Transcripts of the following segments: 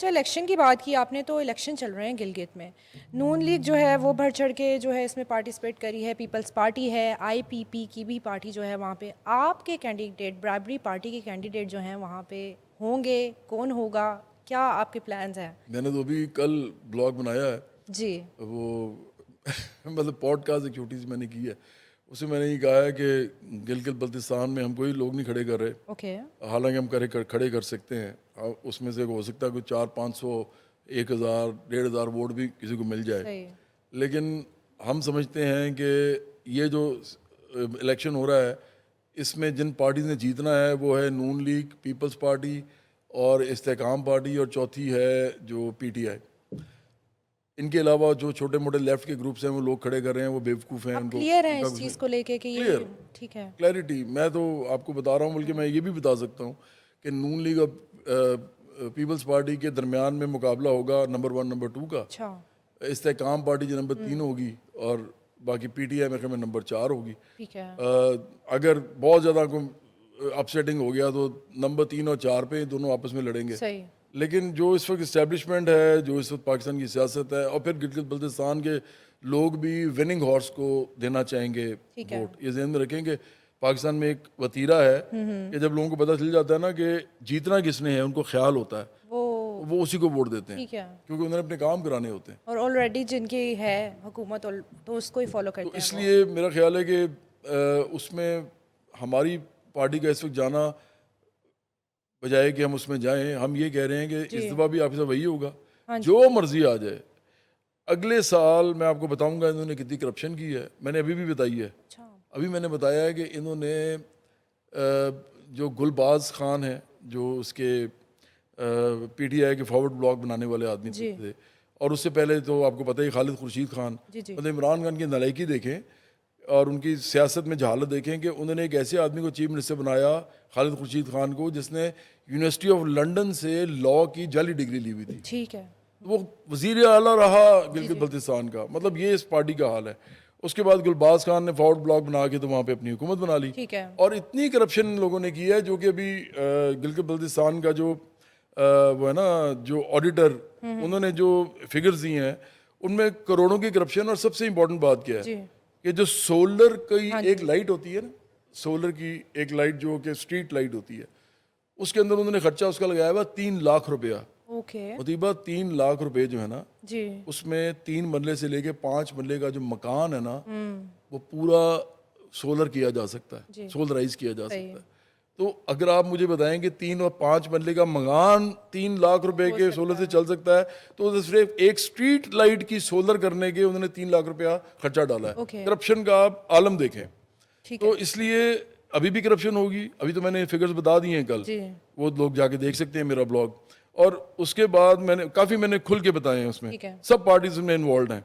अच्छा, इलेक्शन की बात की आपने, तो इलेक्शन चल रहे हैं गिलगित में। नून लीग जो है वो बढ़ चढ़ के जो है इसमें पार्टिसिपेट करी है, पीपल्स पार्टी है, आईपीपी की भी पार्टी जो है वहाँ पे। आपके कैंडिडेट, बराबरी पार्टी के कैंडिडेट जो हैं वहाँ पे होंगे, कौन होगा, क्या आपके प्लान्स हैं? मैंने तो अभी कल ब्लॉग बनाया है जी। वो मतलब पॉडकास्ट एक छोटी सी मैंने की है, उसमें मैंने ये कहा है कि गिलगित बल्तिस्तान में हम कोई लोग नहीं खड़े कर रहे। ओके। हालांकि हम खड़े कर सकते हैं, उसमें से हो सकता है कोई 400-500 1000 1500 वोट भी किसी को मिल जाए। सही। लेकिन हम समझते हैं कि ये जो इलेक्शन हो रहा है इसमें जिन पार्टी ने जीतना है वो है नून लीग, पीपल्स पार्टी और इस्तेकाम पार्टी, और चौथी है जो पीटीआई। इनके अलावा जो छोटे मोटे लेफ्ट के ग्रुप्स हैं वो लोग खड़े कर रहे हैं, वो बेवकूफ़ हैं, आप उनको क्लियर हैं उनका इस कुछ चीज़ को लेके कि ये क्लियर ठीक है? क्लैरिटी मैं तो आपको बता रहा हूँ, बल्कि मैं ये भी बता सकता हूँ कि नून लीग और पीपल्स पार्टी के दरमियान में मुकाबला होगा नंबर 1 नंबर 2 का। अच्छा। इस्तेकाम पार्टी जो नंबर 3 होगी, और बाकी पीटीआई मेरे ख्याल में नंबर 4 होगी। ठीक है। अगर बहुत ज़्यादा को अपसेटिंग हो गया तो नंबर 3 और 4 पे दोनों आपस में लड़ेंगे। सही। लेकिन जो इस वक्त इस्टेब्लिशमेंट है, जो इस वक्त पाकिस्तान की सियासत है, और फिर गिलगित बल्तिस्तान के लोग भी विनिंग हॉर्स को देना चाहेंगे ठीक है। वोट। ये ध्यान में रखें कि पाकिस्तान में एक वतीरा है कि जब लोगों को पता चल जाता है ना कि जीतना किसने है, उनको ख्याल होता है, वो उसी को वोट देते हैं, ठीक है। क्योंकि उन्होंने अपने काम कराने होते हैं। और ऑलरेडी जिनकी है हुकूमत तो उसको ही फॉलो तो करते हैं वो। इसलिए मेरा ख्याल है कि उसमें हमारी पार्टी का इस वक्त जाना, बजाय कि हम उसमें जाएं, हम ये कह रहे हैं कि जी। इस दफ़ा भी आपके साथ वही होगा, हाँ जी। जो मर्जी आ जाए। अगले साल मैं आपको बताऊंगा इन्होंने कितनी करप्शन की है, मैंने अभी भी बताई है। अच्छा। अभी मैंने बताया है कि इन्होंने जो गुलबाज खान है, जो उसके पीटीआई के फॉरवर्ड ब्लॉक बनाने वाले आदमी जी। थे, और उससे पहले तो आपको पता ही खालिद खुर्शीद खान, जी। जी। मतलब इमरान खान की नालायकी देखें और उनकी सियासत में जहालत देखें कि उन्होंने एक ऐसे आदमी को चीफ मिनिस्टर बनाया, खालिद खुर्शीद खान को, जिसने यूनिवर्सिटी ऑफ लंदन से लॉ की जाली डिग्री ली हुई थी। ठीक है। वो वजीर आला रहा जी। गिलगित जी। बल्तिस्तान का। मतलब ये इस पार्टी का हाल है। उसके बाद गुलबाज खान ने फॉरवर्ड ब्लॉक बना के तो वहाँ पे अपनी हुकूमत बना ली, ठीक है। और इतनी करप्शन इन लोगों ने की है, जो कि अभी गिलगित बल्तिस्तान का जो वो है ना, जो ऑडिटर, उन्होंने जो फिगर्स दी हैं उनमें करोड़ों की करप्शन। और सबसे इम्पोर्टेंट बात क्या है जी। कि जो सोलर की हाँ एक जी। लाइट होती है ना, सोलर की एक लाइट जो कि स्ट्रीट लाइट होती है, उसके अंदर उन्होंने खर्चा उसका लगाया हुआ 3 लाख रुपया। ओके। मुतीबा 3 लाख रुपए जो है ना, जी। उसमें 3 मरले से लेके 5 मरले का जो मकान है ना, वो पूरा सोलर किया जा सकता है, जी। सोलराइज किया जा सही। सकता है। तो अगर आप मुझे बताएं कि 3 और 5 मरले का मकान 3 लाख रुपए हो के सोलर सकता से है। चल सकता है, तो सिर्फ एक स्ट्रीट लाइट की सोलर करने के उन्होंने 3 लाख रुपया खर्चा डाला है। ओके। करप्शन का आप आलम देखें। ठीक तो है। इसलिए अभी भी करप्शन होगी। अभी तो मैंने फिगर्स बता दिए हैं कल, जी। वो लोग जाके देख सकते हैं मेरा ब्लॉग। और उसके बाद मैंने खुल के बताए हैं उसमें, ठीक है। सब पार्टीज में इन्वॉल्व हैं।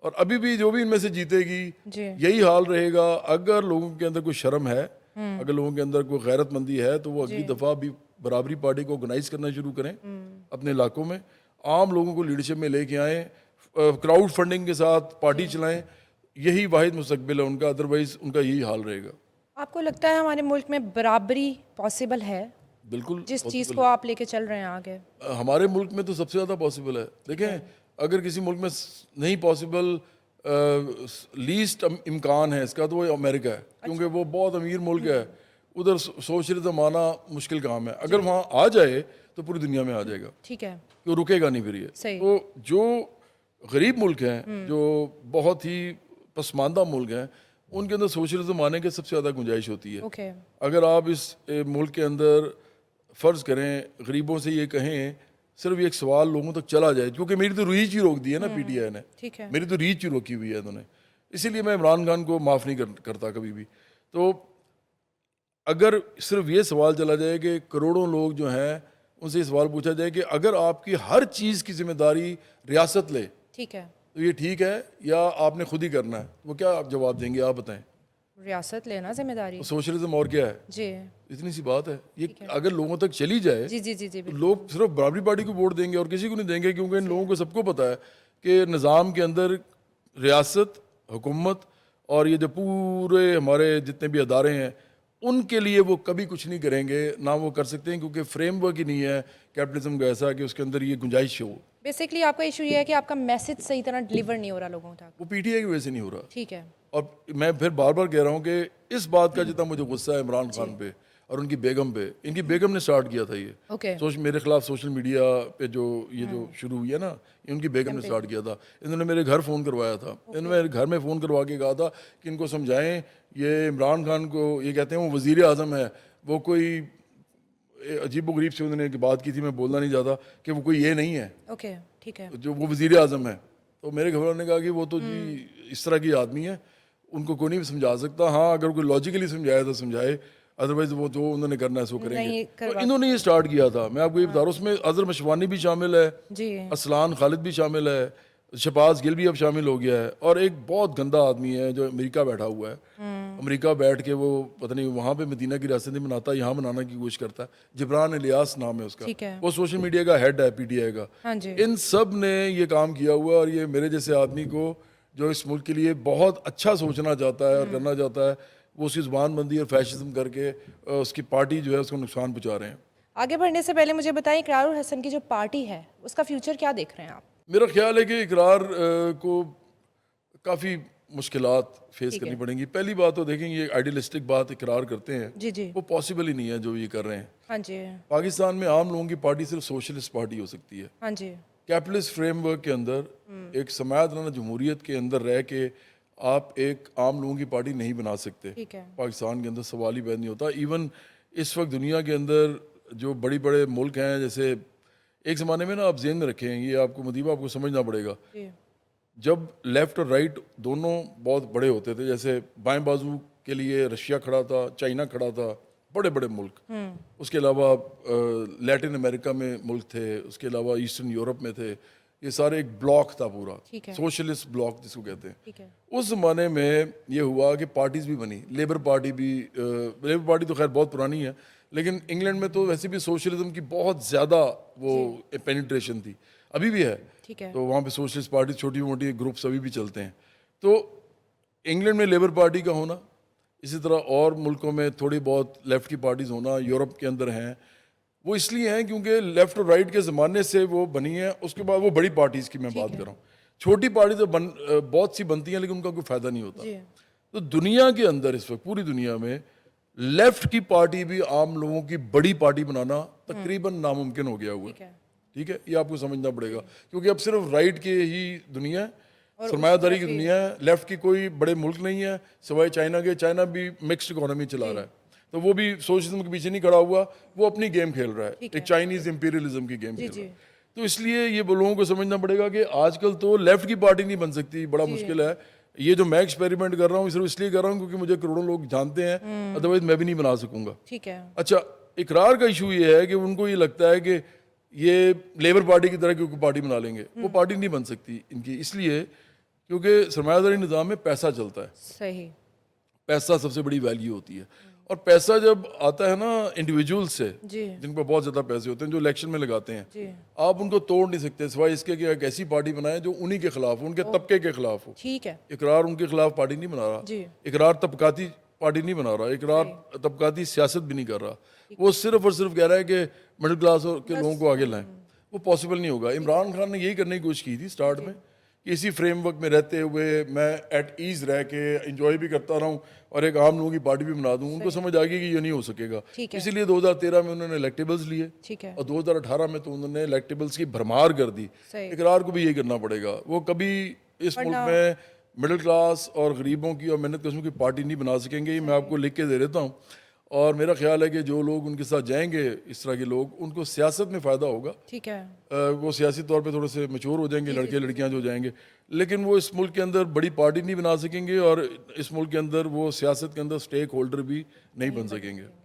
और अभी भी जो भी इनमें से जीतेगी जी। यही हाल रहेगा। अगर लोगों के अंदर कोई शर्म है, अगर लोगों के अंदर कोई गैरतमंदी है, तो वो अगली जी। दफ़ा भी बराबरी पार्टी को ऑर्गेनाइज करना शुरू करें अपने इलाकों में, आम लोगों को लीडरशिप में लेके आएँ, क्राउड फंडिंग के साथ पार्टी चलाएं। यही वाहिद मुस्तकबिल है उनका, अदरवाइज उनका यही हाल रहेगा। आपको लगता है हमारे मुल्क में बराबरी पॉसिबल है, बिल्कुल जिस चीज़ पॉसिबल को है। आप लेके चल रहे हैं आगे? हमारे मुल्क में तो सबसे ज़्यादा पॉसिबल है। देखें, अगर किसी मुल्क में नहीं पॉसिबल, लीस्ट इम्कान है इसका, तो वो अमेरिका है, क्योंकि वो बहुत अमीर मुल्क है। उधर सोशलिज्म आना मुश्किल काम है। अगर वहाँ आ जाए तो पूरी दुनिया में आ जाएगा, ठीक है। तो रुकेगा नहीं फिर ये। सही। तो जो गरीब मुल्क हैं, जो बहुत ही पसमानदा मुल्क हैं, उनके अंदर सोशलिज्म आने की सबसे ज़्यादा गुंजाइश होती है। ओके। अगर आप इस मुल्क के अंदर फ़र्ज़ करें गरीबों से ये कहें, सिर्फ एक सवाल लोगों तक चला जाए, क्योंकि मेरी तो रीच ही रोक दी है ना पीटीआई ने, ठीक है। मेरी तो रीच ही रोकी हुई है इन्होंने। इसीलिए मैं इमरान खान को माफ़ नहीं करता कभी भी। तो अगर सिर्फ ये सवाल चला जाए कि करोड़ों लोग जो हैं उनसे ये सवाल पूछा जाए कि अगर आपकी हर चीज़ की जिम्मेदारी रियासत ले, ठीक है। तो ये ठीक है या आपने खुद ही करना है, वो क्या आप जवाब देंगे? आप बताएं। रियासत लेना जिम्मेदारी। तो सोशलिज्म और क्या है? जी। इतनी सी बात है। ये ठीक है। अगर लोगों तक चली जाए जी। जी। जी। जी। तो लोग सिर्फ बराबरी पार्टी को वोट देंगे और किसी को नहीं देंगे, क्योंकि इन लोगों को सबको पता है कि निज़ाम के अंदर रियासत, हुकूमत और ये जो पूरे हमारे जितने भी अदारे हैं, उनके लिए वो कभी कुछ नहीं करेंगे, ना वो कर सकते हैं, क्योंकि फ्रेमवर्क ही नहीं है कैपिटलिज्म का ऐसा कि उसके अंदर ये गुंजाइश हो। बेसिकली आपका इशू ये है कि आपका मैसेज सही तरह डिलीवर नहीं हो रहा लोगों तक। वो पीटीआई की वजह से नहीं हो रहा। ठीक है। और मैं फिर बार बार कह रहा हूँ कि इस बात का जितना मुझे गुस्सा है इमरान खान पे और उनकी बेगम पे, इनकी बेगम ने स्टार्ट किया था ये ओके। मेरे खिलाफ सोशल मीडिया पे जो ये जो शुरू हुई है ना, ये उनकी बेगम ने स्टार्ट किया था। इन्होंने मेरे घर फ़ोन करवाया था, इन्होंने मेरे घर में फ़ोन करवा के कहा था कि इनको समझाएं, ये इमरान खान को ये कहते हैं वो वज़ीर आज़म है, वो कोई अजीब व गरीब से उन्होंने एक बात की थी, मैं बोलना नहीं चाहता, कि वो कोई ये नहीं है ओके ठीक है। जो वो वज़ीर आज़म है। तो मेरे घर वालों ने कहा कि वो तो जी इस तरह की आदमी है, उनको कोई नहीं समझा सकता। हाँ, अगर कोई लॉजिकली समझाए तो समझाए, अदरवाइज वो जो उन्होंने करना है सो करेंगे। तो इन्होंने ये स्टार्ट किया था। मैं आपको ये बता रहा हूँ, उसमें अजहर मशवानी भी शामिल है जी। असलान खालिद भी शामिल है, शहबाज गिल भी अब शामिल हो गया है, और एक बहुत गंदा आदमी है जो अमेरिका बैठा हुआ है। अमेरिका बैठ के वो पता नहीं वहाँ पे मदीना की रियासत नहीं बनाता, यहाँ बनाने की कोशिश करता है। जिब्रान इलियास नाम है उसका, ठीक है। वो सोशल मीडिया का हेड है पीटीआई का। हाँ जी। इन सब ने ये काम किया हुआ, और ये मेरे जैसे आदमी को जो इस मुल्क के लिए बहुत अच्छा सोचना चाहता है और करना चाहता है, वो उसकी ज़ुबानबंदी और फैशिज्म करके उसकी पार्टी जो है उसको नुकसान पहुँचा रहे हैं। आगे बढ़ने से पहले मुझे बताएं, इकरारुल हसन की जो पार्टी है उसका फ्यूचर क्या देख रहे हैं आप? मेरा ख्याल है कि इकरार को काफ़ी मुश्किलात फेस करनी पड़ेंगी। पहली बात तो देखें, ये आइडियलिस्टिक बात इकरार करते हैं, जी जी। वो पॉसिबल ही नहीं है जो ये कर रहे हैं। हाँ जी। पाकिस्तान में आम लोगों की पार्टी सिर्फ सोशलिस्ट पार्टी हो सकती है। हाँ जी। कैपिटलिस्ट फ्रेमवर्क के अंदर एक समायतराना जमहूरियत के अंदर रह के आप एक आम लोगों की पार्टी नहीं बना सकते। ठीक है। पाकिस्तान के अंदर सवाल ही पैदा नहीं होता। इवन इस वक्त दुनिया के अंदर जो बड़ी बड़े मुल्क हैं, जैसे एक ज़माने में ना आप जेहन में रखें, ये आपको मदीबा आपको समझना पड़ेगा, जी। जब लेफ़्ट और राइट दोनों बहुत बड़े होते थे, जैसे बाएं बाजू के लिए रशिया खड़ा था, चाइना खड़ा था, बड़े बड़े मुल्क, उसके अलावा लैटिन अमेरिका में मुल्क थे, उसके अलावा ईस्टर्न यूरोप में थे, ये सारे एक ब्लॉक था पूरा, ठीक है। सोशलिस्ट ब्लॉक जिसको कहते हैं। ठीक है। उस ज़माने में ये हुआ कि पार्टीज़ भी बनी, लेबर पार्टी भी, लेबर पार्टी तो खैर बहुत पुरानी है, लेकिन इंग्लैंड में तो वैसे भी सोशलिज्म की बहुत ज़्यादा वो पेनिट्रेशन थी, अभी भी है। ठीक है। तो वहाँ पे सोशलिस्ट पार्टी छोटी मोटी ग्रुप्स अभी भी चलते हैं। तो इंग्लैंड में लेबर पार्टी का होना, इसी तरह और मुल्कों में थोड़ी बहुत लेफ़्ट की पार्टीज़ होना, यूरोप के अंदर हैं, वो इसलिए हैं क्योंकि लेफ़्ट और राइट के ज़माने से वो बनी है। उसके बाद वो बड़ी पार्टीज़ की मैं बात कर रहा हूँ, छोटी पार्टी तो बहुत सी बनती हैं लेकिन उनका कोई फ़ायदा नहीं होता। जी। तो दुनिया के अंदर इस वक्त पूरी दुनिया में लेफ़्ट की पार्टी भी आम लोगों की बड़ी पार्टी बनाना तकरीबन नामुमकिन हो गया हुआ है। ठीक है। ठीक है, ये आपको समझना पड़ेगा, क्योंकि अब सिर्फ राइट की ही दुनिया है, सरमायादारी की दुनिया है। लेफ्ट की कोई बड़े मुल्क नहीं है सिवाय चाइना के। चाइना भी मिक्स्ड इकोनॉमी चला रहा है, तो वो भी सोशलिज्म के पीछे नहीं खड़ा हुआ, वो अपनी गेम खेल रहा है, एक चाइनीज इंपीरियलिज्म की गेम खेल रहा है। तो इसलिए ये लोगों को समझना पड़ेगा कि आजकल तो लेफ्ट की पार्टी नहीं बन सकती, बड़ा मुश्किल है। ये जो मैं एक्सपेरिमेंट कर रहा हूँ सिर्फ इसलिए कर रहा हूँ क्योंकि मुझे करोड़ों लोग जानते हैं, अदरवाइज मैं भी नहीं बना सकूंगा। ठीक है। अच्छा, इकरार का इशू ये है कि उनको ये लगता है कि ये लेबर पार्टी की तरह क्योंकि पार्टी बना लेंगे, वो पार्टी नहीं बन सकती इनकी, इसलिए क्योंकि सरमायादारी निज़ाम में पैसा चलता है। सही। पैसा सबसे बड़ी वैल्यू होती है, और पैसा जब आता है ना इंडिविजुअल से, जी। जिन पर बहुत ज़्यादा पैसे होते हैं, जो इलेक्शन में लगाते हैं, जी। आप उनको तोड़ नहीं सकते सिवाय इसके कि एक ऐसी पार्टी बनाए जो उन्हीं के खिलाफ हो, उनके तबके के खिलाफ हो। ठीक है। इकरार उनके खिलाफ पार्टी नहीं बना रहा, जी। इकरार तबकाती पार्टी नहीं बना रहा, इकरार तबकाती सियासत भी नहीं कर रहा। वो सिर्फ और सिर्फ कह रहा है कि मिडिल क्लास के लोगों को आगे लाएं। वो पॉसिबल नहीं होगा। इमरान खान ने यही करने की कोशिश की थी स्टार्ट में कि इसी फ्रेमवर्क में रहते हुए मैं एट ईज रह के इंजॉय भी करता रहूं और एक आम लोगों की पार्टी भी बना दूं। उनको समझ आ गई कि ये नहीं हो सकेगा, इसीलिए 2013 में उन्होंने इलेक्टेबल्स लिए, ठीक है। और 2018 में तो उन्होंने इलेक्टेबल्स की भरमार कर दी। इकरार को भी यही करना पड़ेगा। वो कभी इस मुल्क में मिडिल क्लास और गरीबों की और मेहनत कशों की पार्टी नहीं बना सकेंगे। मैं आपको लिख के दे देता हूँ, और मेरा ख्याल है कि जो लोग उनके साथ जाएंगे, इस तरह के लोग, उनको सियासत में फ़ायदा होगा। ठीक है। वो सियासी तौर पे थोड़े से मैच्योर हो जाएंगे, लड़के लड़कियां जो जाएंगे, लेकिन वो इस मुल्क के अंदर बड़ी पार्टी नहीं बना सकेंगे, और इस मुल्क के अंदर वो सियासत के अंदर स्टेक होल्डर भी नहीं बन सकेंगे।